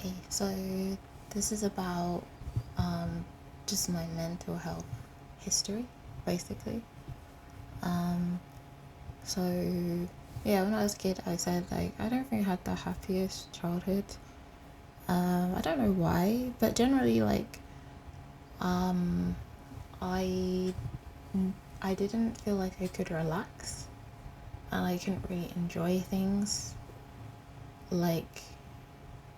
Okay, so this is about just my mental health history, basically. Um, so yeah, when I was a kid, I said like I don't think I had the happiest childhood. I don't know why, but generally um, I I didn't feel like I could relax, and I couldn't really enjoy things like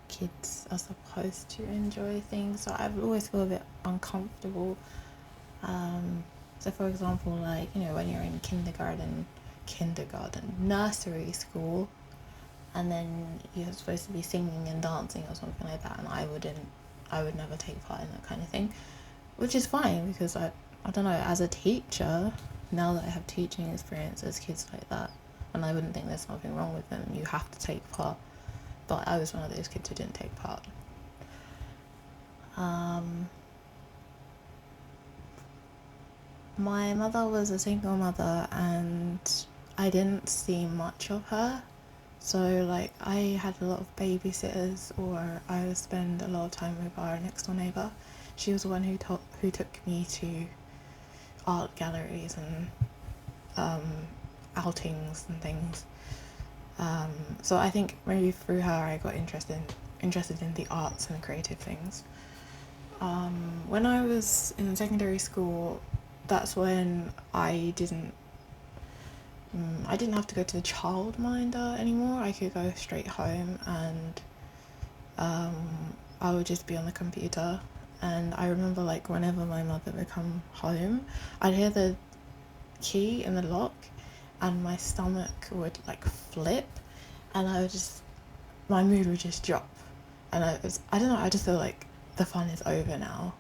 kids are supposed to enjoy things. So I've always felt a bit uncomfortable. So for example, when you're in nursery school, and then you're supposed to be singing and dancing or something like that, and I would never take part in that kind of thing, which is fine because I don't know, as a teacher, now that I have teaching experience as kids like that, and I wouldn't think there's nothing wrong with them, you have to take part. But I was one of those kids who didn't take part. My mother was a single mother and I didn't see much of her. So I had a lot of babysitters, or I would spend a lot of time with our next door neighbour. She was the one who took me to art galleries and outings and things. So I think maybe through her I got interested in the arts and creative things. When I was in secondary school, that's when I didn't have to go to the childminder anymore. I could go straight home, and I would just be on the computer. And I remember whenever my mother would come home, I'd hear the key in the lock, and my stomach would flip, and my mood would just drop, and I don't know, I just feel like the fun is over now.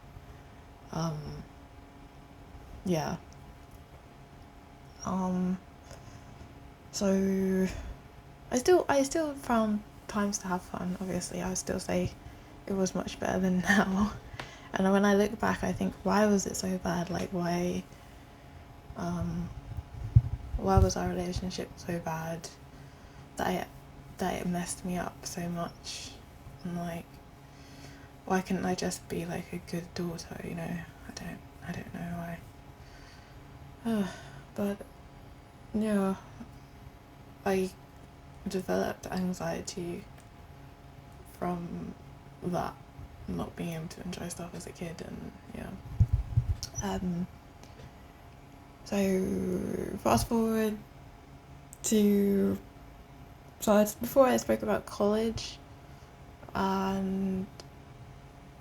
Yeah. So I still found times to have fun. Obviously, I would still say it was much better than now. And when I look back, I think, why was it so bad? Why was our relationship so bad that it messed me up so much? And why couldn't I just be a good daughter? I don't know why. But yeah, I developed anxiety from that, not being able to enjoy stuff as a kid, and yeah. So fast forward to before I spoke about college, and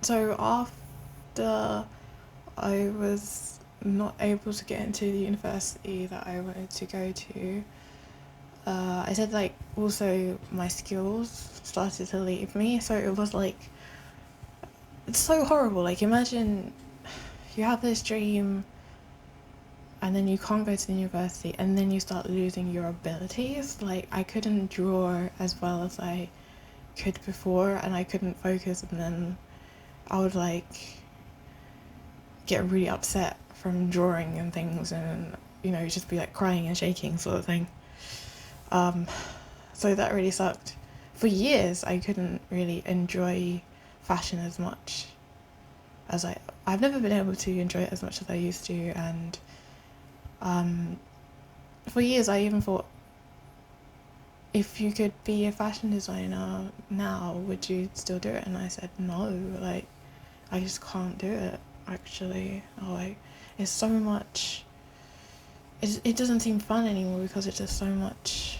so after I was not able to get into the university that I wanted to go to, I said also my skills started to leave me. So it was it's so horrible. Imagine you have this dream and then you can't go to the university, and then you start losing your abilities. I couldn't draw as well as I could before, and I couldn't focus, and then I would get really upset from drawing and things, and just be crying and shaking sort of thing. So that really sucked. For years I couldn't really enjoy fashion as much as I've never been able to enjoy it as much as I used to. And for years I even thought, if you could be a fashion designer now, would you still do it? And I said no, I just can't do it, actually. It's so much, it doesn't seem fun anymore because it's just so much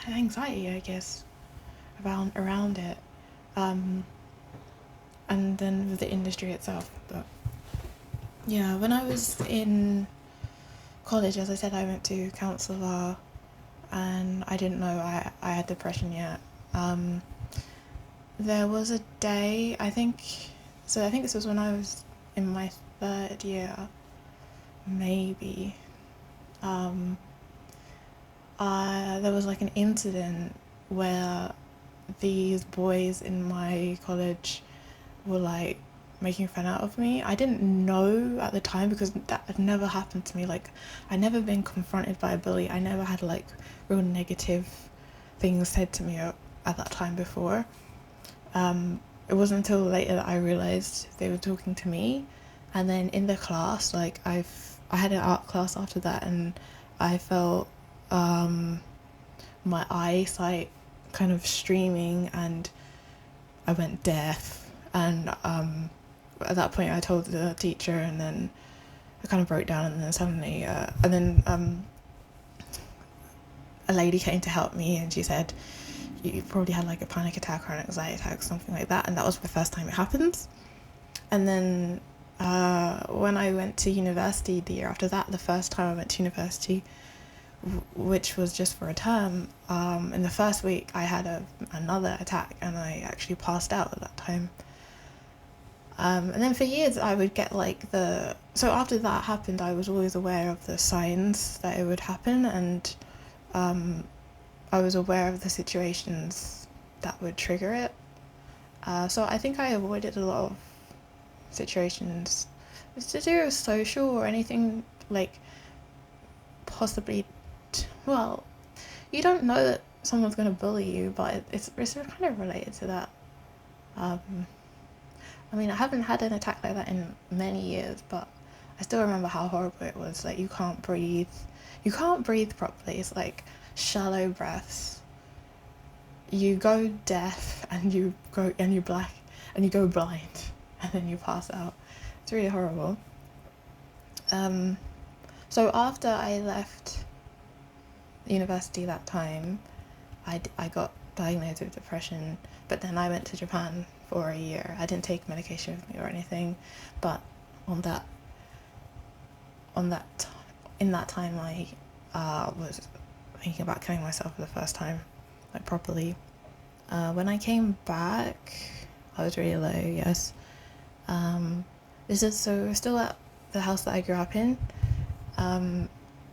anxiety, I guess, around it. And then with the industry itself. But yeah, when I was in college, as I said, I went to counsellor, and I didn't know I had depression yet. There was a day, I think this was when I was in my third year, maybe. There was an incident where these boys in my college were making fun out of me. I didn't know at the time because that had never happened to me. I'd never been confronted by a bully. I never had real negative things said to me at that time before. It wasn't until later that I realized they were talking to me. And then in the class, like I had an art class after that, and I felt my eyesight kind of streaming, and I went deaf. And at that point, I told the teacher, and then I kind of broke down, and then suddenly, a lady came to help me, and she said, you probably had like a panic attack or an anxiety attack, something like that. And that was the first time it happened. And then when I went to university the year after that, the first time I went to university, which was just for a term, in the first week I had another attack, and I actually passed out at that time. And then for years I would get like so after that happened, I was always aware of the signs that it would happen, and I was aware of the situations that would trigger it. So I think I avoided a lot of situations. It's to do with social or anything like possibly, well, you don't know that someone's going to bully you, but it's kind of related to that. I mean, I haven't had an attack like that in many years, but I still remember how horrible it was. Like, you can't breathe properly. It's like shallow breaths. You go deaf, and you go black, and you go blind, and then you pass out. It's really horrible. So after I left university that time, I got diagnosed with depression, but then I went to Japan for a year. I didn't take medication with me or anything, but in that time I was thinking about killing myself for the first time, like properly. When I came back, I was really low, yes. We're still at the house that I grew up in.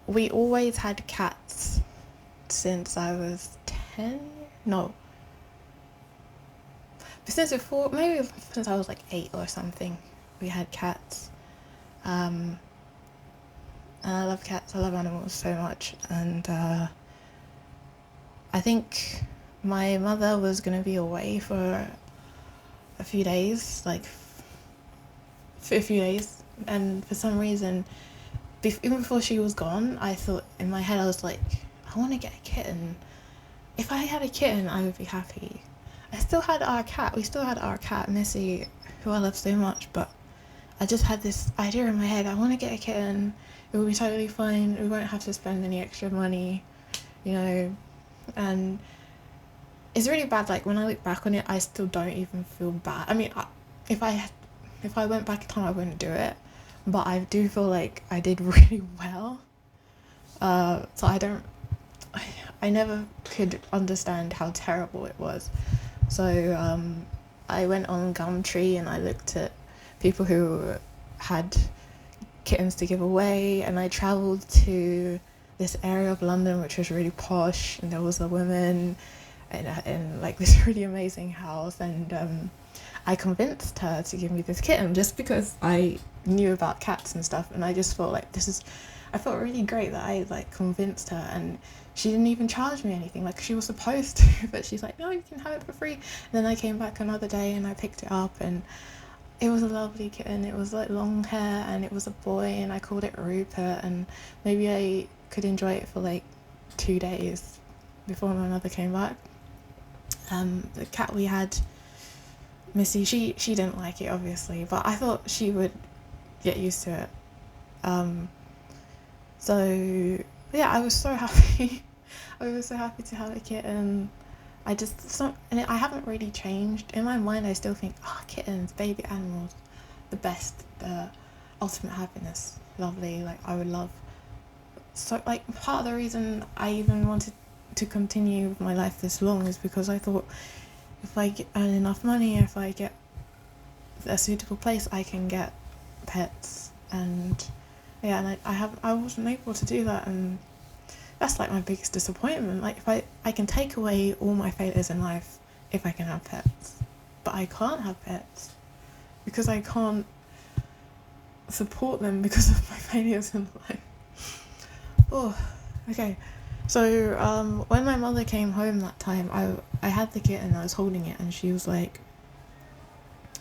We always had cats since I was 10. No. Maybe since I was like 8 or something, we had cats. And I love cats, I love animals so much. And I think my mother was going to be away for a few days, and for some reason, even before she was gone, I thought in my head, I was like, I want to get a kitten. If I had a kitten, I would be happy. We still had our cat, Missy, who I love so much, but I just had this idea in my head, I want to get a kitten, it will be totally fine, we won't have to spend any extra money, and it's really bad. Like, when I look back on it, I still don't even feel bad. I mean, if I went back in time, I wouldn't do it, but I do feel like I did really well. So I never could understand how terrible it was. So I went on Gumtree and I looked at people who had kittens to give away, and I travelled to this area of London which was really posh, and there was a woman in like this really amazing house, and I convinced her to give me this kitten just because I knew about cats and stuff, and I just felt like I felt really great that I like convinced her, and she didn't even charge me anything, like she was supposed to, but she's like, no, you can have it for free. And then I came back another day and I picked it up, and it was a lovely kitten. It was like long hair, and it was a boy, and I called it Rupert, and maybe I could enjoy it for like 2 days before my mother came back. The cat we had, Missy, she didn't like it, obviously, but I thought she would get used to it. So yeah, I was so happy. I was so happy to have a kitten. I haven't really changed. In my mind, I still think, kittens, baby animals, the best, the ultimate happiness, lovely. Like, I would love. So, like, part of the reason I even wanted to continue with my life this long is because I thought, if I earn enough money, if I get a suitable place, I can get pets. And yeah, and I wasn't able to do that, and that's like my biggest disappointment. Like, if I can take away all my failures in life if I can have pets, but I can't have pets because I can't support them because of my failures in life. Oh, okay. So when my mother came home that time, I had the kitten, I was holding it, and she was like,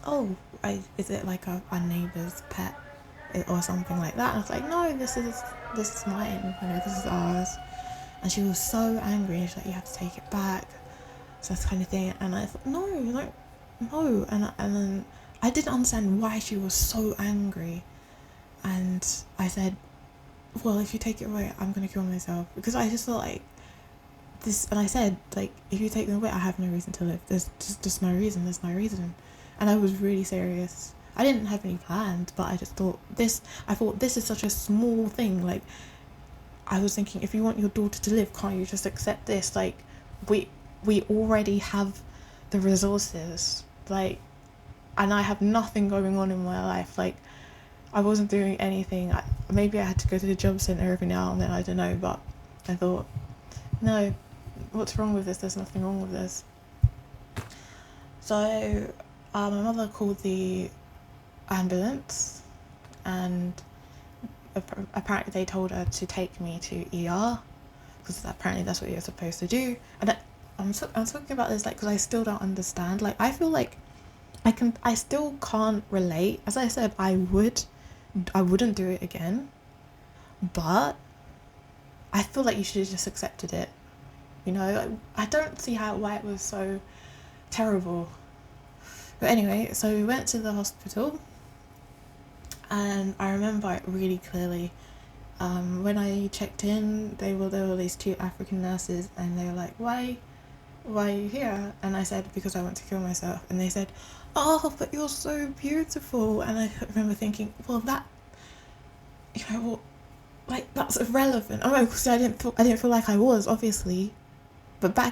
oh, is it like a neighbour's pet or something like that? And I was like, no, this is mine, you know, this is ours. And she was so angry, and she's like, you have to take it back, so this kind of thing. And I thought, no, no. And then I didn't understand why she was so angry. And I said, well, if you take it away, I'm going to kill myself. Because I just felt like this, and I said, like, if you take them away, I have no reason to live. There's just no reason, there's no reason. And I was really serious. I didn't have any plans, but I just thought this is such a small thing. Like, I was thinking, if you want your daughter to live, can't you just accept this? Like, we already have the resources, like, and I have nothing going on in my life. Like, I wasn't doing anything. Maybe I had to go to the job centre every now and then, I don't know, but I thought, no, what's wrong with this? There's nothing wrong with this. So my mother called the ambulance, and apparently they told her to take me to ER, because apparently that's what you're supposed to do. And I'm talking about this, like, because I still don't understand. Like, I feel like I still can't relate. As I said, I wouldn't do it again, but I feel like you should have just accepted it. You know, I don't see why it was so terrible. But anyway, so we went to the hospital, and I remember it really clearly. When I checked in, there were these two African nurses, and they were like, why are you here? And I said, because I want to kill myself. And they said, oh, but you're so beautiful. And I remember thinking, well, that, you know, like, that's irrelevant. Oh, because I didn't feel like I was, obviously, but I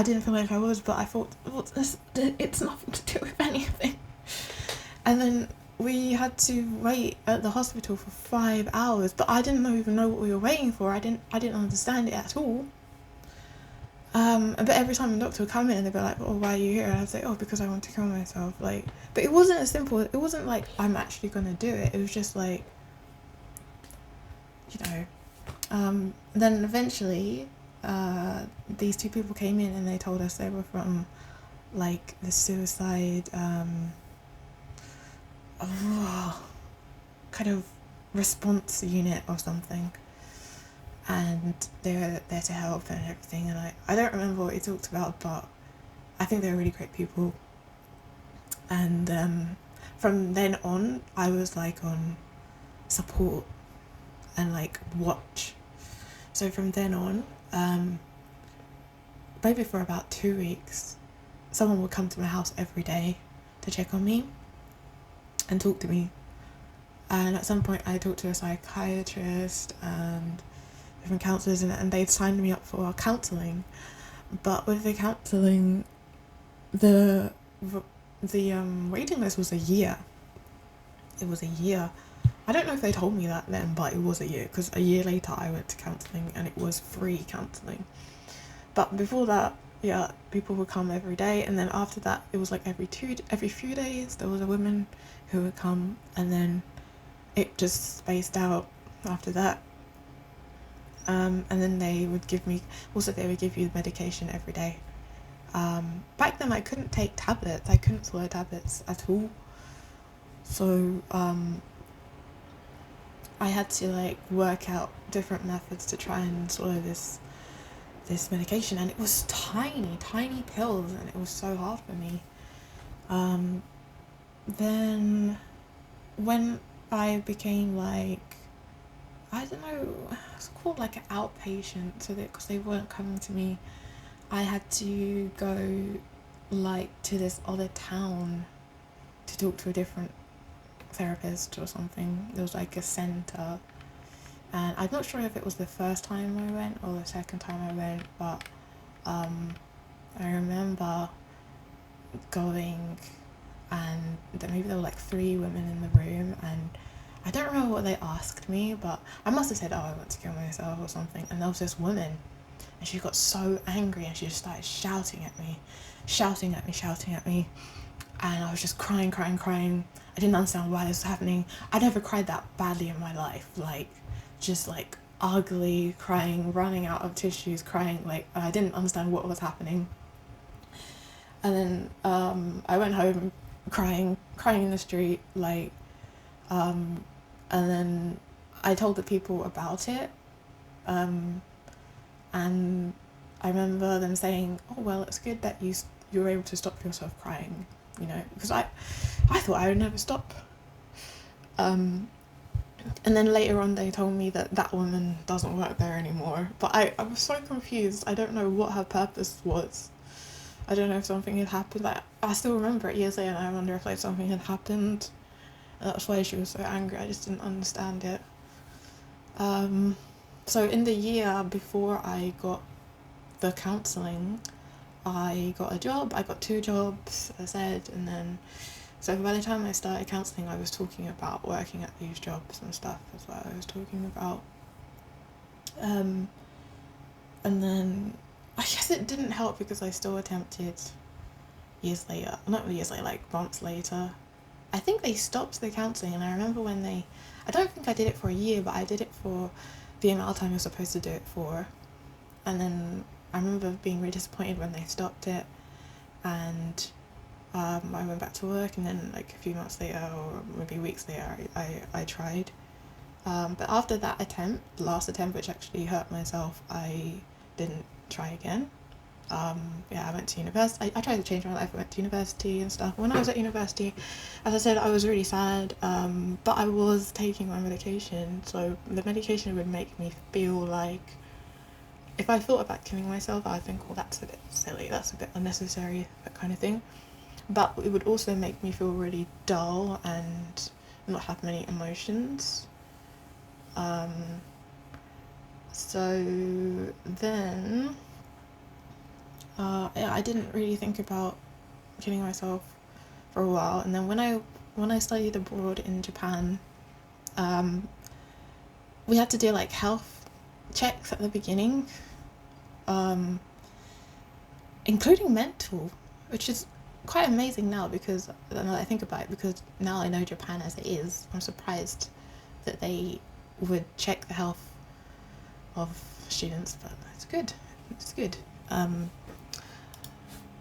didn't feel like I was, but I thought, well, it's nothing to do with anything. And then we had to wait at the hospital for 5 hours, but I didn't even know what we were waiting for. I didn't understand it at all. But every time the doctor would come in, they'd be like, oh, why are you here? And I'd say, oh, because I want to kill myself. Like, but it wasn't as simple. It wasn't like, I'm actually gonna do it. It was just like, you know. Then eventually, these two people came in, and they told us they were from, like, the suicide, kind of response unit or something. And they were there to help and everything, and I don't remember what he talked about, but I think they were really great people. And from then on, I was like on support and like watch. So from then on, maybe for about 2 weeks, someone would come to my house every day to check on me and talk to me. And at some point I talked to a psychiatrist and different counsellors, and they'd signed me up for counselling. But with the counselling, the waiting list was a year. It was a year. I don't know if they told me that then, but it was a year, because a year later I went to counselling, and it was free counselling. But before that, yeah, people would come every day, and then after that it was like every few days there was a woman who would come, and then it just spaced out after that. And then they would give you medication every day. Back then I couldn't take tablets. I couldn't swallow tablets at all. So I had to like work out different methods to try and swallow this medication, and it was tiny pills, and it was so hard for me. Then when I became like, I don't know, it's called like an outpatient, so that because they weren't coming to me, I had to go like to this other town to talk to a different therapist or something. There was like a centre, and I'm not sure if it was the first time I went or the second time I went, but I remember going, and maybe there were like 3 women in the room, and I don't remember what they asked me, but I must have said, oh, I want to kill myself or something. And there was this woman, and she got so angry, and she just started shouting at me. And I was just crying. I didn't understand why this was happening. I never cried that badly in my life. Like, just like ugly crying, running out of tissues, crying. Like, I didn't understand what was happening. And then I went home, crying in the street, like, and then I told the people about it, and I remember them saying, "Oh well, it's good that you were able to stop yourself crying," because I thought I would never stop. And then later on they told me that that woman doesn't work there anymore. But I was so confused. I don't know what her purpose was. I don't know if something had happened. Like, I still remember it years later, and I wonder if like something had happened. And that's why she was so angry. I just didn't understand it. So in the year before I got the counselling, I got a job. I got 2 jobs, as I said, and then so by the time I started counselling, I was talking about working at these jobs and stuff as well. I was talking about, and then I guess it didn't help because I still attempted years later, not years later, like months later. I think they stopped the counselling, and I remember when I don't think I did it for a year, but I did it for the amount of time I was supposed to do it for. And then I remember being really disappointed when they stopped it, and I went back to work, and then like a few months later, or maybe weeks later, I tried. But after that last attempt, which actually hurt myself, I didn't try again. I went to university. I tried to change my life. I went to university and stuff. When I was at university, as I said, I was really sad, but I was taking my medication, so the medication would make me feel like, if I thought about killing myself, I'd think, well, that's a bit silly, that's a bit unnecessary, that kind of thing. But it would also make me feel really dull and not have many emotions. So then, I didn't really think about killing myself for a while. And then when I studied abroad in Japan, we had to do like health checks at the beginning, including mental, which is quite amazing now, because now that I think about it, because now I know Japan as it is, I'm surprised that they would check the health of students, but it's good.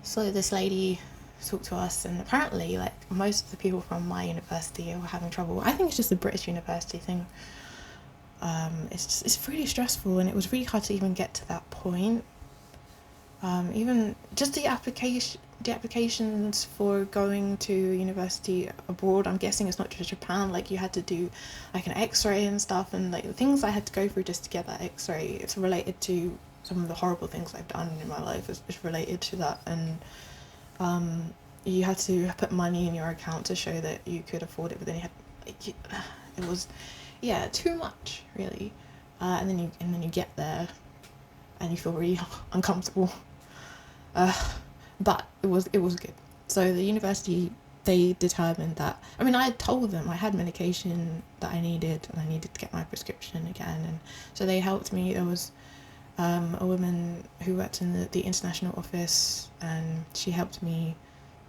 So this lady talked to us, and apparently like most of the people from my university were having trouble. I think it's just a British university thing. It's really stressful, and it was really hard to even get to that point. Even just the applications for going to university abroad, I'm guessing it's not just Japan, like you had to do like an x-ray and stuff, and like the things I had to go through just to get that x-ray, it's related to some of the horrible things I've done in my life, is related to that. And you had to put money in your account to show that you could afford it, but then you had it was too much, really. And then you get there and you feel really uncomfortable. But it was good. So the university, they determined that, I mean, I had told them I had medication that I needed, and I needed to get my prescription again, and so they helped me. There was a woman who worked in the international office, and she helped me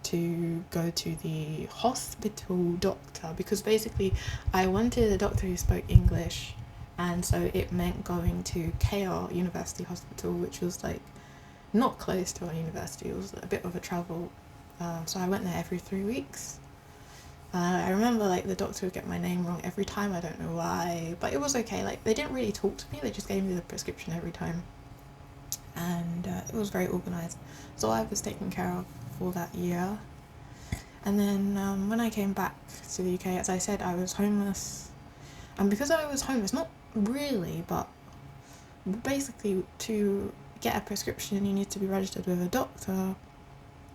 to go to the hospital doctor, because basically I wanted a doctor who spoke English, and so it meant going to KR University Hospital, which was like not close to our university. It was a bit of a travel, so I went there every 3 weeks. I remember like the doctor would get my name wrong every time, I don't know why, but it was okay. Like, they didn't really talk to me, they just gave me the prescription every time, and it was very organised. So I was taken care of for that year. And then when I came back to the UK, as I said, I was homeless, and because I was homeless, not really, but basically to get a prescription you need to be registered with a doctor,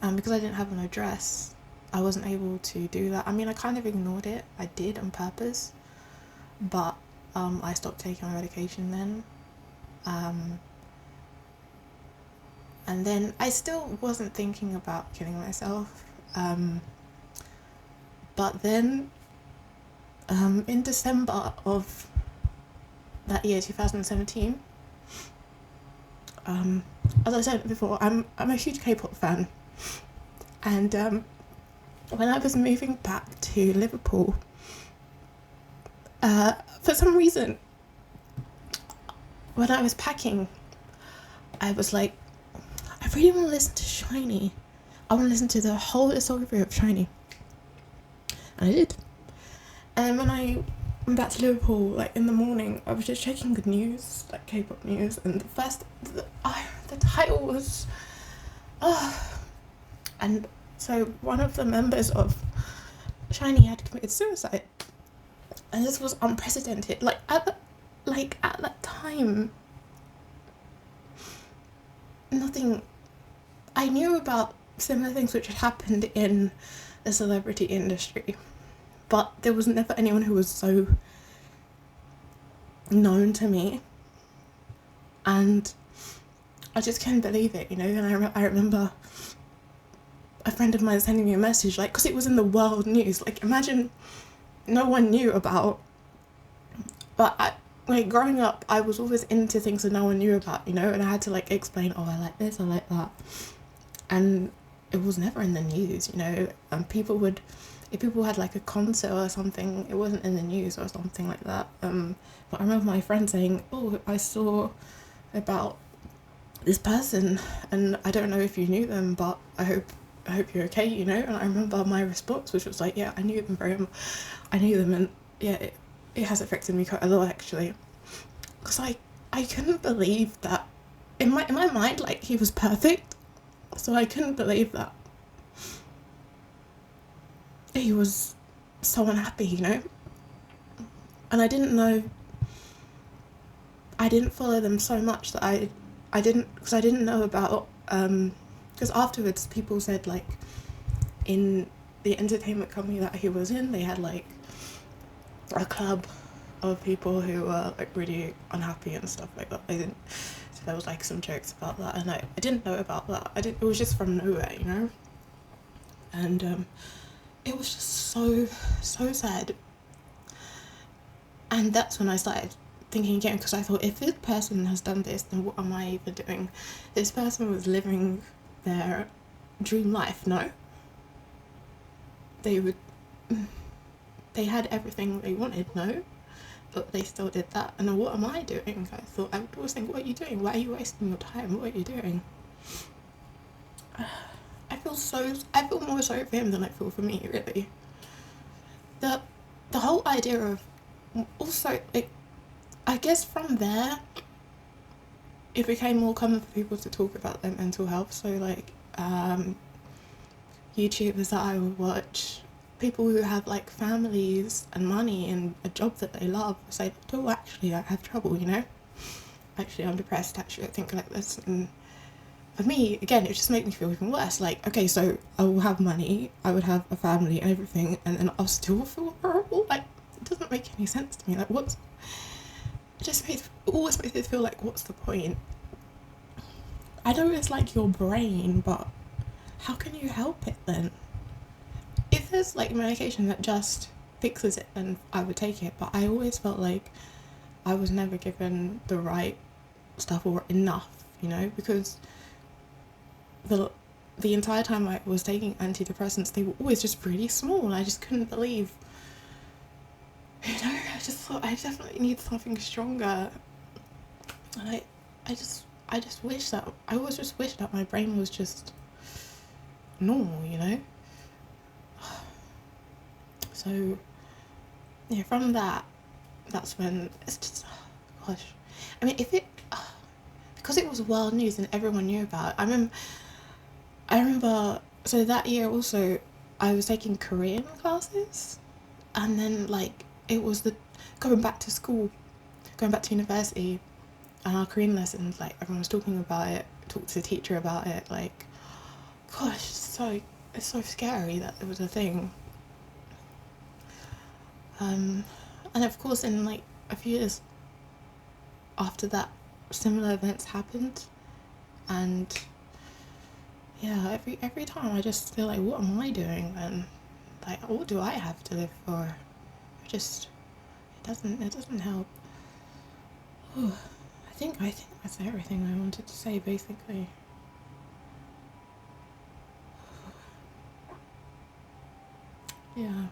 and because I didn't have an address, I wasn't able to do that. I mean, I kind of ignored it, I did on purpose, but I stopped taking my medication then, and then I still wasn't thinking about killing myself, but then in December of that year, 2017, as I said before, I'm a huge K-pop fan, and when I was moving back to Liverpool, for some reason, when I was packing, I was like, I really want to listen to SHINee. I want to listen to the whole discography of SHINee. And I did. And when I went back to Liverpool, like in the morning, I was just checking the news, like K-pop news, and the title was, and so one of the members of SHINee had committed suicide, and this was unprecedented. Like at that time, nothing. I knew about similar things which had happened in the celebrity industry, but there was never anyone who was so known to me, and I just couldn't believe it, you know. And I remember a friend of mine sending me a message, like, because it was in the world news. Like, imagine no one knew about, but like growing up, I was always into things that no one knew about, you know, and I had to like explain, oh, I like this, I like that, and it was never in the news, you know. And people would, if people had like a concert or something, it wasn't in the news or something like that. But I remember my friend saying, oh, I saw about this person, and I don't know if you knew them, but I hope you're okay, you know. And I remember my response, which was like, yeah, I knew them I knew them, and yeah, it has affected me quite a lot actually, because I couldn't believe that in my mind, like, he was perfect, so I couldn't believe that he was so unhappy, you know. And I didn't follow them so much that I didn't know about, because afterwards people said, like, in the entertainment company that he was in, they had like a club of people who were like really unhappy and stuff like that. So there was like some jokes about that, and I didn't know about that. It was just from nowhere, you know. And it was just so sad. And that's when I started thinking again, because I thought, if this person has done this, then what am I even doing? This person was living their dream life, no? They had everything they wanted, no? But they still did that. And then what am I doing? I thought, I would always think, what are you doing? Why are you wasting your time? What are you doing? I feel more sorry for him than I feel for me, really. The whole idea of, also, like, I guess from there, it became more common for people to talk about their mental health. So, like, YouTubers that I would watch, people who have like families and money and a job that they love, say, oh, actually, I have trouble, you know. Actually, I'm depressed. Actually, I think like this. And for me, again, it just made me feel even worse. Like, okay, so I will have money, I would have a family and everything, and then I'll still feel horrible. Like, it doesn't make any sense to me. Like, it always makes me feel like, what's the point? I know it's like your brain, but how can you help it then? If there's like medication that just fixes it, then I would take it. But I always felt like I was never given the right stuff or enough, you know, because the entire time I was taking antidepressants, they were always just really small, and I just couldn't believe, you know. I just thought, I definitely need something stronger. And I just always just wish that my brain was just normal, you know. So yeah, from that's when it's just, oh, gosh. I mean, because it was world news and everyone knew about it. I remember, so that year also, I was taking Korean classes, and then like it was going back to school, going back to university, and our Korean lessons, like everyone was talking about it, talked to the teacher about it. Like, gosh, it's so scary that it was a thing. And of course, in like a few years after that, similar events happened, and yeah, every time I just feel like, what am I doing then? Like, what do I have to live for? It doesn't help. Ooh, I think that's everything I wanted to say, basically. Yeah.